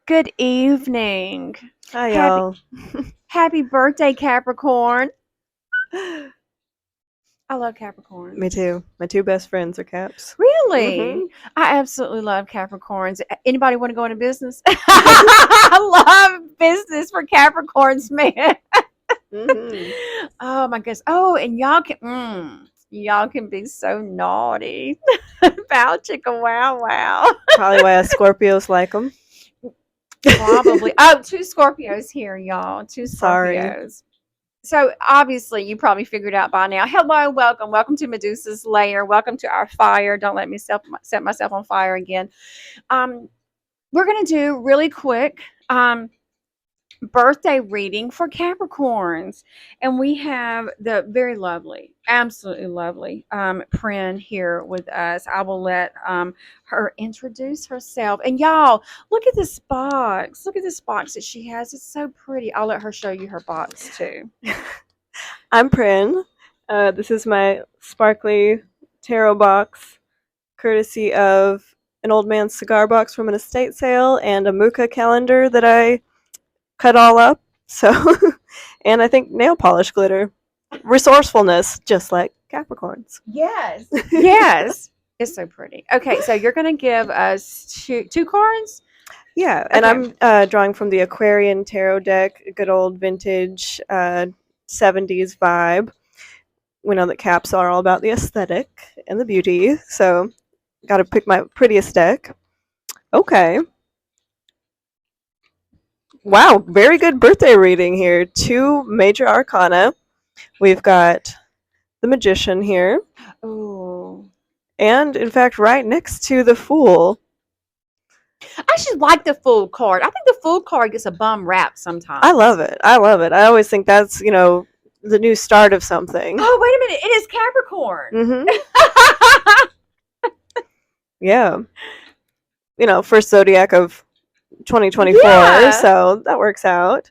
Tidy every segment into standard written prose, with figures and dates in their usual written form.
Good evening. Hi, Happy y'all. happy birthday, Capricorn. I love Me Capricorns. too. My two best friends are Caps. Really? hmm I absolutely love Capricorns. Anybody want to go into business? I love business for Capricorns, man. hmm Oh my goodness. Oh, and y'all can be so naughty. Bow chicka wow wow. Probably why us Scorpios like them. Probably. Oh, two Scorpios here, y'all. Two Sorry. Scorpios. So obviously you probably figured out by now. Hello, welcome to Medusa's Lair. Welcome to our fire. Don't let me set myself on fire again. Um, we're gonna do really quick birthday reading for Capricorns, and we have the very lovely, absolutely lovely Prin here with us. I will let her introduce herself. And y'all, look at this box. Look at this box that she has. It's so pretty. I'll let her show you her box too. I'm Prin. This is my sparkly tarot box, courtesy of an old man's cigar box from an estate sale and a Muka calendar that I cut all up. So, and I think nail polish glitter. Resourcefulness, just like Capricorns. Yes. Yes. It's so pretty. Okay, so you're going to give us two cards? Yeah, and Okay. I'm drawing from the Aquarian Tarot deck, a good old vintage 70s vibe. We know that caps are all about the aesthetic and the beauty, so got to pick my prettiest deck. Okay. Wow, very good birthday reading here. Two major arcana. We've got the Magician here, Oh. and in fact, right next to the Fool. I should like the Fool card. I think the Fool card gets a bum rap I sometimes. love it. I love it. I always think that's, the new start of something. Oh, wait a minute. It is Capricorn. hmm Yeah. First zodiac of 2024, Yeah. so that works out.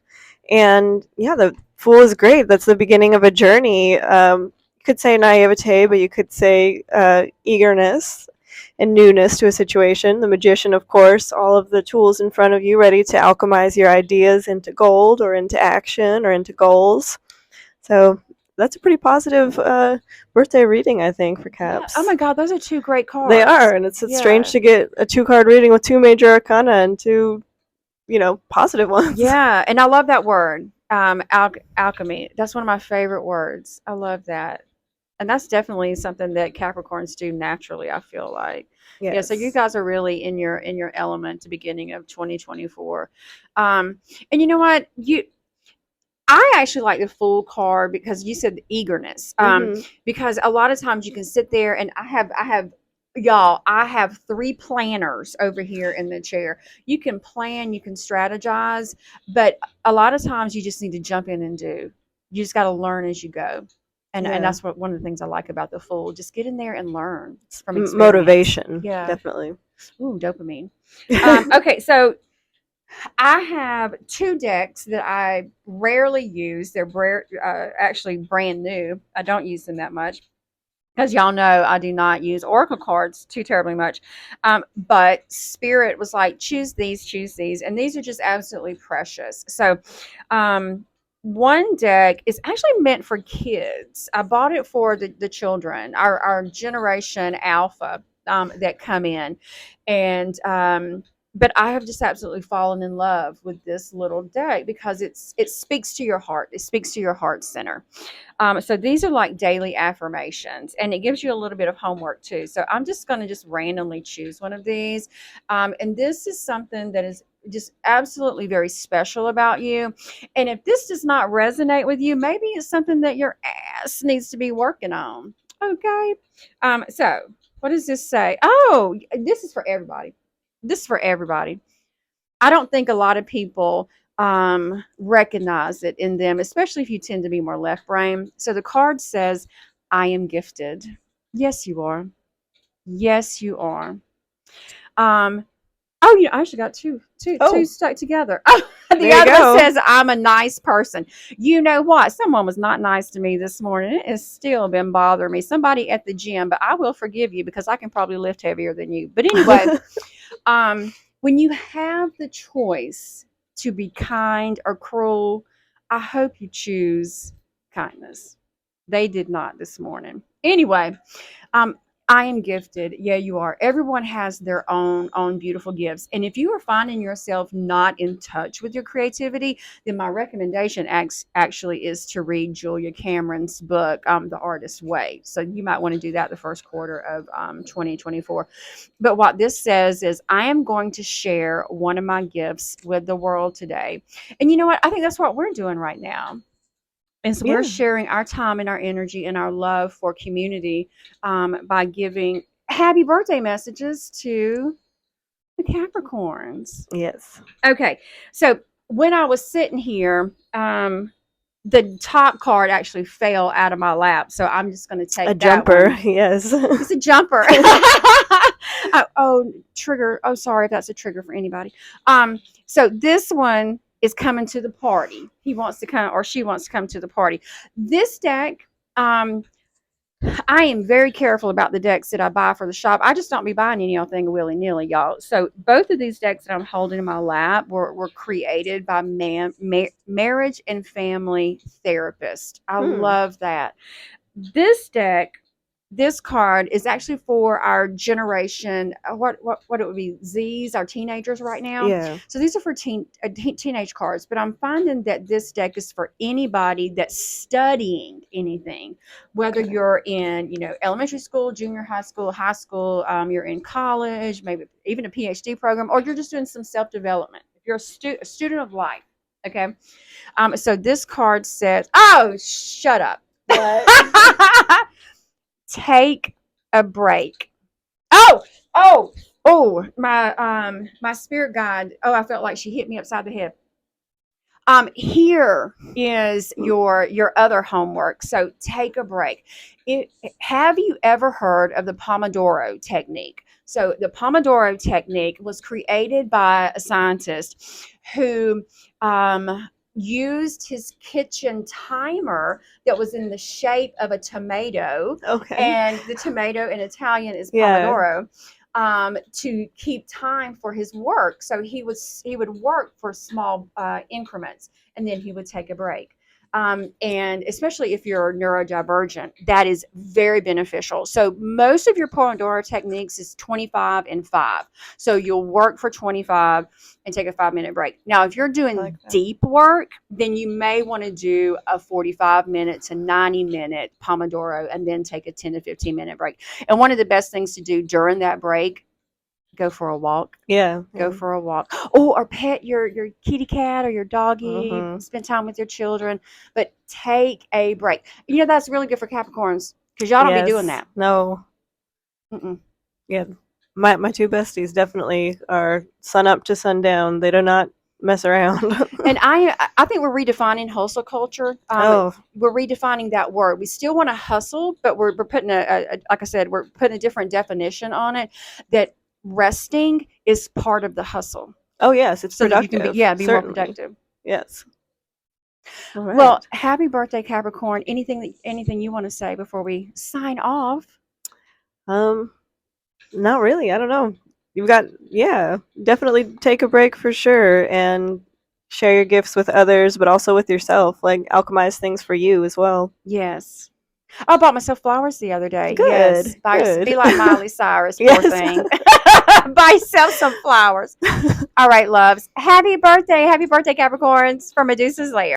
And yeah, the Fool is great. That's the beginning of a journey. You could say naivete, but you could say eagerness and newness to a situation. The Magician, of course, all of the tools in front of you ready to alchemize your ideas into gold or into action or into goals. So that's a pretty positive birthday reading, I think, for Yeah. Oh my Caps. God, those are two great They cards. are, and it's strange Yeah. to get a two-card reading with two major arcana and two, positive ones. Yeah. And I love that word. Alchemy. That's one of my favorite words. I love that. And that's definitely something that Capricorns do naturally, I feel like. Yeah, so you Yes. guys are really in your element at the beginning of 2024. Um, and you know what? I actually like the Fool card because you said eagerness. Mhm. Because a lot of times you can sit there and I have three planners over here in the chair. You can plan, you can strategize, but a lot of times you just need to jump in and do. You just got to learn as you go. And Yeah. that's what one of the things I like about the Fool. Just get in there and learn from experience. Motivation, Yeah. definitely. Ooh, dopamine. Okay, so I have two decks that I rarely use. They're actually brand new. I don't use them that much because y'all know I do not use Oracle cards too terribly much. But Spirit was like, choose these. And these are just absolutely precious. So, one deck is actually meant for kids. I bought it for the children, our generation alpha that come in. And, but I have just absolutely fallen in love with this little deck because it speaks to your heart. It speaks to your heart center. So these are like daily affirmations, and it gives you a little bit of homework too. So I'm just going to just randomly choose one of these. And this is something that is just absolutely very special about you. And if this does not resonate with you, maybe it's something that your ass needs to be working on. Okay. So what does this say? Oh, this is for everybody. This is for everybody. I don't think a lot of people recognize it in them, especially if you tend to be more left brain. So the card says, I am gifted. Yes, you are. Yes, you are. Um, oh, I actually got two Oh, stuck together. Oh, the there you other one go. says, I'm a nice person. You know what? Someone was not nice to me this morning. It has still been bothering me. Somebody at the gym, but I will forgive you because I can probably lift heavier than you. But anyway, um, when you have the choice to be kind or cruel, I hope you choose kindness. They did not this morning. Anyway, um, I am gifted. Yeah, you are. Everyone has their own beautiful gifts. And if you are finding yourself not in touch with your creativity, then my recommendation actually is to read Julia Cameron's book, The Artist's Way. So you might want to do that the first quarter of 2024. But what this says is, I am going to share one of my gifts with the world today. And you know what? I think that's what we're doing right now. And so we're Yeah. sharing our time and our energy and our love for community by giving happy birthday messages to the Capricorns. Yes. Okay, so when I was sitting here, the top card actually fell out of my lap. So I'm just going to take A that jumper. one. Yes. It's a jumper. Oh, trigger. Oh, sorry if that's a trigger for anybody. So this one is coming to the party. He wants to come, or she wants to come to the party. This deck, I am very careful about the decks that I buy for the shop. I just don't be buying any old thing willy nilly, y'all. So both of these decks that I'm holding in my lap were created by marriage and family therapists. I love that. This deck, this card is actually for our generation. What it would be, Z's, our teenagers right now. Yeah. So these are for teenage cards. But I'm finding that this deck is for anybody that's studying anything, whether Okay. you're in elementary school, junior high school, you're in college, maybe even a PhD program, or you're just doing some self development. If you're a student of life, okay. So this card says, "Oh, shut up." What? Take a break. Oh, my spirit guide. Oh, I felt like she hit me upside the head. Here is your other homework. So take a break. Have you ever heard of the Pomodoro technique? So the Pomodoro technique was created by a scientist who used his kitchen timer that was in the shape of a tomato, Okay. and the tomato in Italian is Yeah. pomodoro, to keep time for his work. So he would work for small increments, and then he would take a break. And especially if you're neurodivergent, that is very beneficial. So most of your Pomodoro techniques is 25 and 5. So you'll work for 25 and take a 5-minute break. Now, if you're doing deep work, then you may want to do a 45-minute to 90-minute Pomodoro and then take a 10 to 15-minute break. And one of the best things to do during that break, go for a walk. Yeah. Go for a walk. Oh, or pet your kitty cat or your doggy. Spend time with your children. But take a break. That's really good for Capricorns, because y'all don't be doing that. No. Mm-mm. Yeah. My two besties definitely are sun up to sundown. They do not mess around. And I think we're redefining hustle culture. We're redefining that word. We still want to hustle, but we're putting like I said, we're putting a different definition on it, that resting is part of the hustle. Oh yes, it's so productive. That you can be more productive. Yes. Right. Well, happy birthday, Capricorn. Anything you want to say before we sign off? Not really. I don't know. You've got, definitely take a break for sure, and share your gifts with others, but also with yourself. Like, alchemize things for you as well. Yes. I bought myself flowers the other day. Good. Yes. Good. Be like Miley Cyrus, poor Yes. thing. Buy yourself some flowers. All right, loves. Happy birthday, Capricorns, from Medusa's Lair.